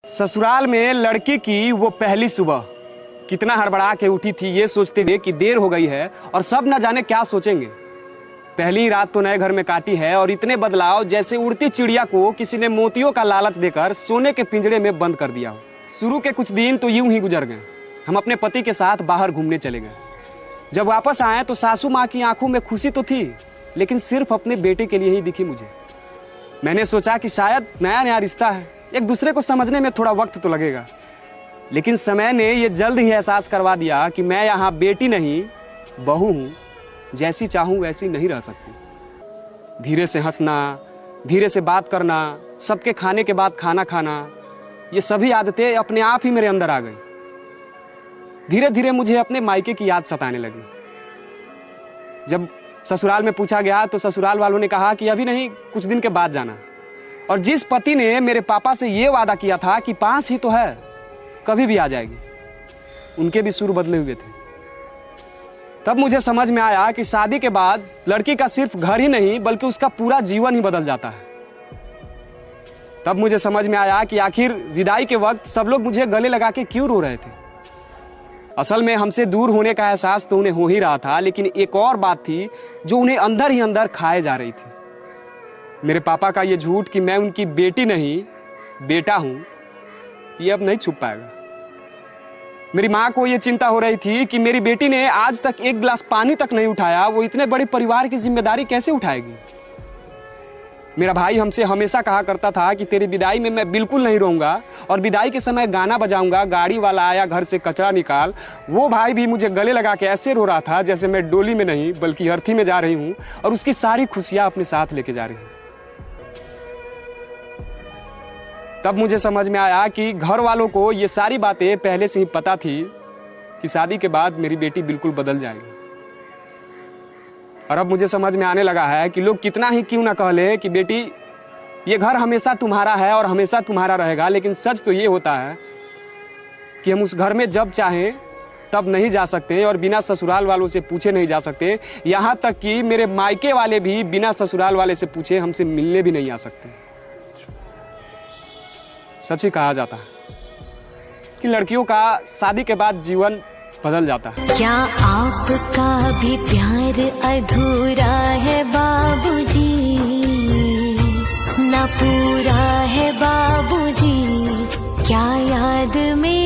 ससुराल में लड़की की वो पहली सुबह कितना हड़बड़ा के उठी थी ये सोचते हुए कि देर हो गई है और सब न जाने क्या सोचेंगे। पहली रात तो नए घर में काटी है और इतने बदलाव जैसे उड़ती चिड़िया को किसी ने मोतियों का लालच देकर सोने के पिंजरे में बंद कर दिया हो। शुरू के कुछ दिन तो यूं ही गुजर गए। हम अपने पति के साथ बाहर घूमने चले गए। जब वापस आए तो सासू माँ की आंखों में खुशी तो थी, लेकिन सिर्फ अपने बेटे के लिए ही दिखी मुझे। मैंने सोचा कि शायद नया नया रिश्ता है, एक दूसरे को समझने में थोड़ा वक्त तो लगेगा, लेकिन समय ने यह जल्द ही एहसास करवा दिया कि मैं यहाँ बेटी नहीं बहू हूँ। जैसी चाहूँ वैसी नहीं रह सकती। धीरे से हंसना, धीरे से बात करना, सबके खाने के बाद खाना खाना, ये सभी आदतें अपने आप ही मेरे अंदर आ गई। धीरे धीरे मुझे अपने मायके की याद सताने लगी। जब ससुराल में पूछा गया तो ससुराल वालों ने कहा कि अभी नहीं, कुछ दिन के बाद जाना। और जिस पति ने मेरे पापा से यह वादा किया था कि पास ही तो है, कभी भी आ जाएगी, उनके भी सुर बदले हुए थे। तब मुझे समझ में आया कि शादी के बाद लड़की का सिर्फ घर ही नहीं बल्कि उसका पूरा जीवन ही बदल जाता है। तब मुझे समझ में आया कि आखिर विदाई के वक्त सब लोग मुझे गले लगा के क्यों रो रहे थे। असल में हमसे दूर होने का एहसास तो उन्हें हो ही रहा था, लेकिन एक और बात थी जो उन्हें अंदर ही अंदर खाए जा रही थी। मेरे पापा का ये झूठ कि मैं उनकी बेटी नहीं बेटा हूं, ये अब नहीं छुप पाएगा। मेरी माँ को ये चिंता हो रही थी कि मेरी बेटी ने आज तक एक गिलास पानी तक नहीं उठाया, वो इतने बड़े परिवार की जिम्मेदारी कैसे उठाएगी। मेरा भाई हमसे हमेशा कहा करता था कि तेरी विदाई में मैं बिल्कुल नहीं रोऊंगा और विदाई के समय गाना बजाऊंगा, गाड़ी वाला आया घर से कचरा निकाल। वो भाई भी मुझे गले लगा के ऐसे रो रहा था जैसे मैं डोली में नहीं बल्कि अर्थी में जा रही हूं और उसकी सारी खुशियां अपने साथ लेके जा रही हूं। तब मुझे समझ में आया कि घर वालों को ये सारी बातें पहले से ही पता थी कि शादी के बाद मेरी बेटी बिल्कुल बदल जाएगी। और अब मुझे समझ में आने लगा है कि लोग कितना ही क्यों ना कह ले कि बेटी ये घर हमेशा तुम्हारा है और हमेशा तुम्हारा रहेगा, लेकिन सच तो ये होता है कि हम उस घर में जब चाहें तब नहीं जा सकते और बिना ससुराल वालों से पूछे नहीं जा सकते। यहाँ तक कि मेरे मायके वाले भी बिना ससुराल वाले से पूछे हमसे मिलने भी नहीं आ सकते। सच ही कहा जाता है कि लड़कियों का शादी के बाद जीवन बदल जाता है। क्या आपका भी प्यार अधूरा है बाबूजी, ना पूरा है बाबूजी, क्या याद में